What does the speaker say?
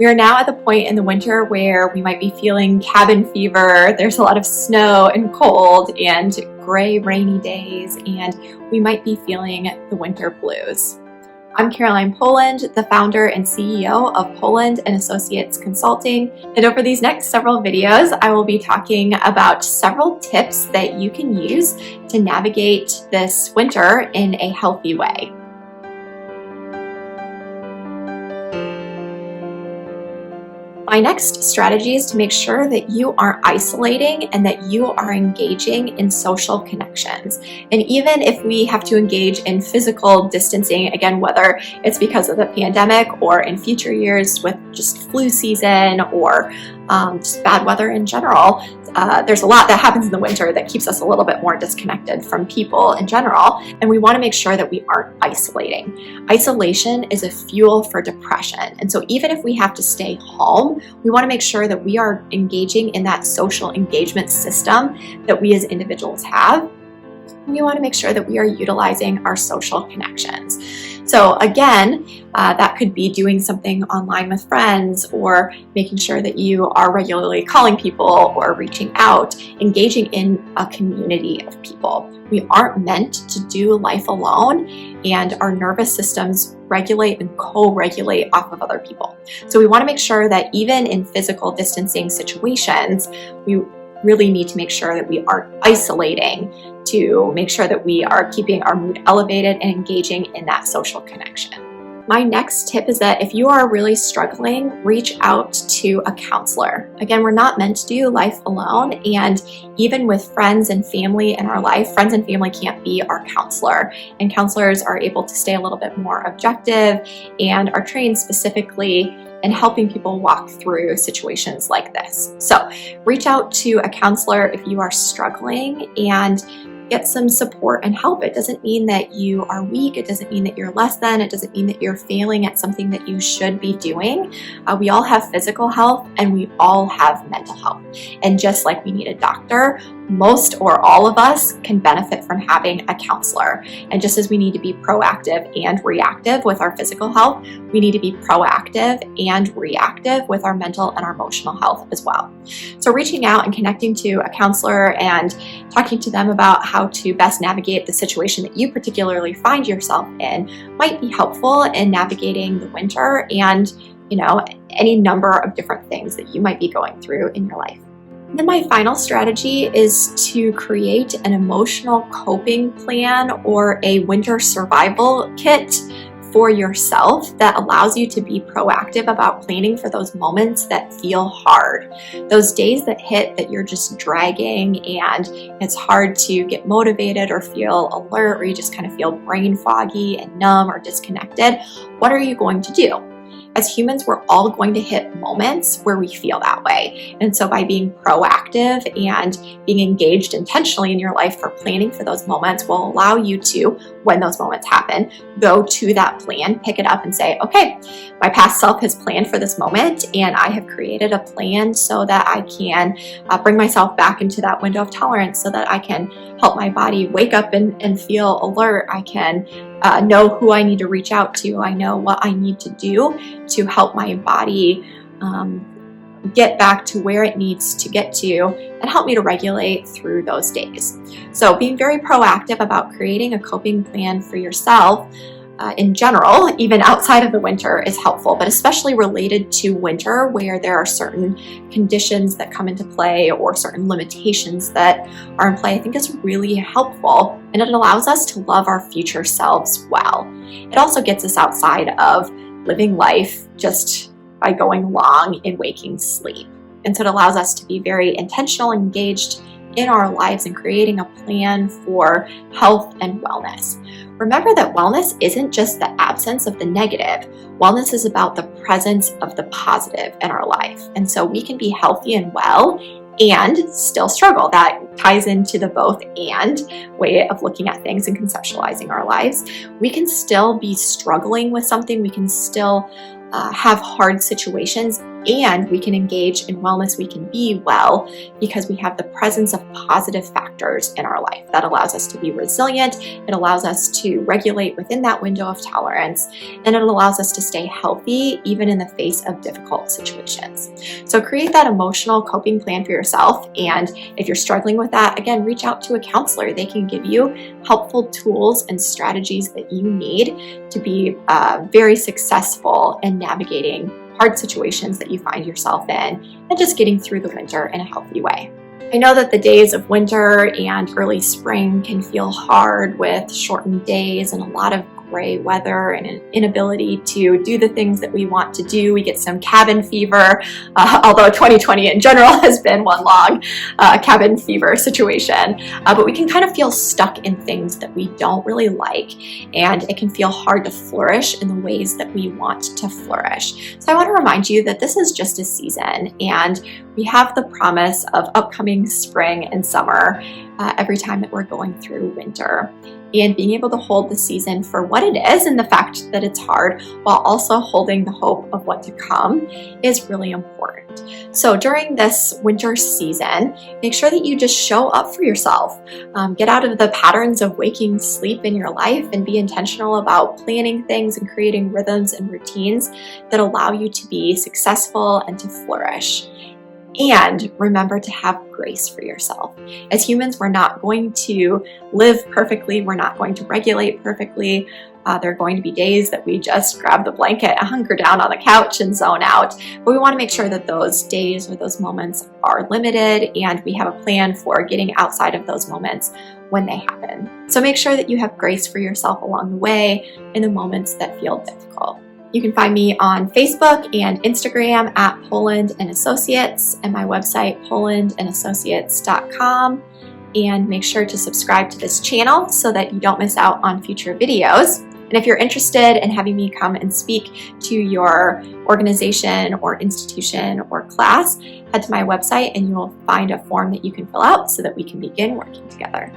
We are now at the point in the winter where we might be feeling cabin fever. There's a lot of snow and cold and gray, rainy days, and we might be feeling the winter blues. I'm Caroline Poland, the founder and CEO of Poland & Associates Consulting, and over these next several videos, I will be talking about several tips that you can use to navigate this winter in a healthy way. My next strategy is to make sure that you aren't isolating and that you are engaging in social connections. And even if we have to engage in physical distancing, again, whether it's because of the pandemic or in future years with just flu season or just bad weather in general, there's a lot that happens in the winter that keeps us a little bit more disconnected from people in general, and we want to make sure that we aren't isolating. Isolation is a fuel for depression, and so even if we have to stay home, we want to make sure that we are engaging in that social engagement system that we as individuals have. We want to make sure that we are utilizing our social connections. So again, that could be doing something online with friends, or making sure that you are regularly calling people or reaching out, engaging in a community of people. We aren't meant to do life alone, and our nervous systems regulate and co-regulate off of other people. So we want to make sure that even in physical distancing situations, we really need to make sure that we aren't isolating, to make sure that we are keeping our mood elevated and engaging in that social connection. My next tip is that if you are really struggling, reach out to a counselor. Again, we're not meant to do life alone, and even with friends and family in our life, friends and family can't be our counselor, and counselors are able to stay a little bit more objective and are trained specifically in helping people walk through situations like this. So reach out to a counselor if you are struggling and get some support and help. It doesn't mean that you are weak. It doesn't mean that you're less than. It doesn't mean that you're failing at something that you should be doing. We all have physical health and we all have mental health. And just like we need a doctor, most or all of us can benefit from having a counselor. And just as we need to be proactive and reactive with our physical health, we need to be proactive and reactive with our mental and our emotional health as well. So reaching out and connecting to a counselor and talking to them about how to best navigate the situation that you particularly find yourself in might be helpful in navigating the winter and, any number of different things that you might be going through in your life. And then my final strategy is to create an emotional coping plan or a winter survival kit for yourself that allows you to be proactive about planning for those moments that feel hard. Those days that hit that you're just dragging and it's hard to get motivated or feel alert, or you just kind of feel brain foggy and numb or disconnected. What are you going to do? As humans, we're all going to hit moments where we feel that way. And so by being proactive and being engaged intentionally in your life for planning for those moments will allow you to, when those moments happen, go to that plan, pick it up and say, okay, my past self has planned for this moment and I have created a plan so that I can bring myself back into that window of tolerance, so that I can help my body wake up and feel alert. I can know who I need to reach out to. I know what I need to do to help my body get back to where it needs to get to and help me to regulate through those days. So being very proactive about creating a coping plan for yourself in general, even outside of the winter, is helpful, but especially related to winter, where there are certain conditions that come into play or certain limitations that are in play, I think is really helpful, and it allows us to love our future selves well. It also gets us outside of living life just by going along in waking sleep. And so it allows us to be very intentional, engaged in our lives and creating a plan for health and wellness. Remember that wellness isn't just the absence of the negative. Wellness is about the presence of the positive in our life. And so we can be healthy and well and still struggle. That ties into the both and way of looking at things and conceptualizing our lives. We can still be struggling with something. We can still have hard situations And we can engage in wellness, we can be well because we have the presence of positive factors in our life. That allows us to be resilient, it allows us to regulate within that window of tolerance, and it allows us to stay healthy even in the face of difficult situations. So create that emotional coping plan for yourself, and if you're struggling with that, again, reach out to a counselor. They can give you helpful tools and strategies that you need to be very successful in navigating hard situations that you find yourself in and just getting through the winter in a healthy way. I know that the days of winter and early spring can feel hard with shortened days and a lot of gray weather and an inability to do the things that we want to do. We get some cabin fever, although 2020 in general has been one long cabin fever situation. But we can kind of feel stuck in things that we don't really like, and it can feel hard to flourish in the ways that we want to flourish. So I want to remind you that this is just a season, and we have the promise of upcoming spring and summer every time that we're going through winter. And being able to hold the season for what it is and the fact that it's hard while also holding the hope of what to come is really important. So during this winter season, make sure that you just show up for yourself. Get out of the patterns of waking sleep in your life and be intentional about planning things and creating rhythms and routines that allow you to be successful and to flourish. And remember to have grace for yourself. As humans, we're not going to live perfectly. We're not going to regulate perfectly. There are going to be days that we just grab the blanket, hunker down on the couch and zone out. But we want to make sure that those days or those moments are limited, and we have a plan for getting outside of those moments when they happen. So make sure that you have grace for yourself along the way in the moments that feel difficult. You can find me on Facebook and Instagram at Poland & Associates, and my website, polandassociates.com. And make sure to subscribe to this channel so that you don't miss out on future videos. And if you're interested in having me come and speak to your organization or institution or class, head to my website and you will find a form that you can fill out so that we can begin working together.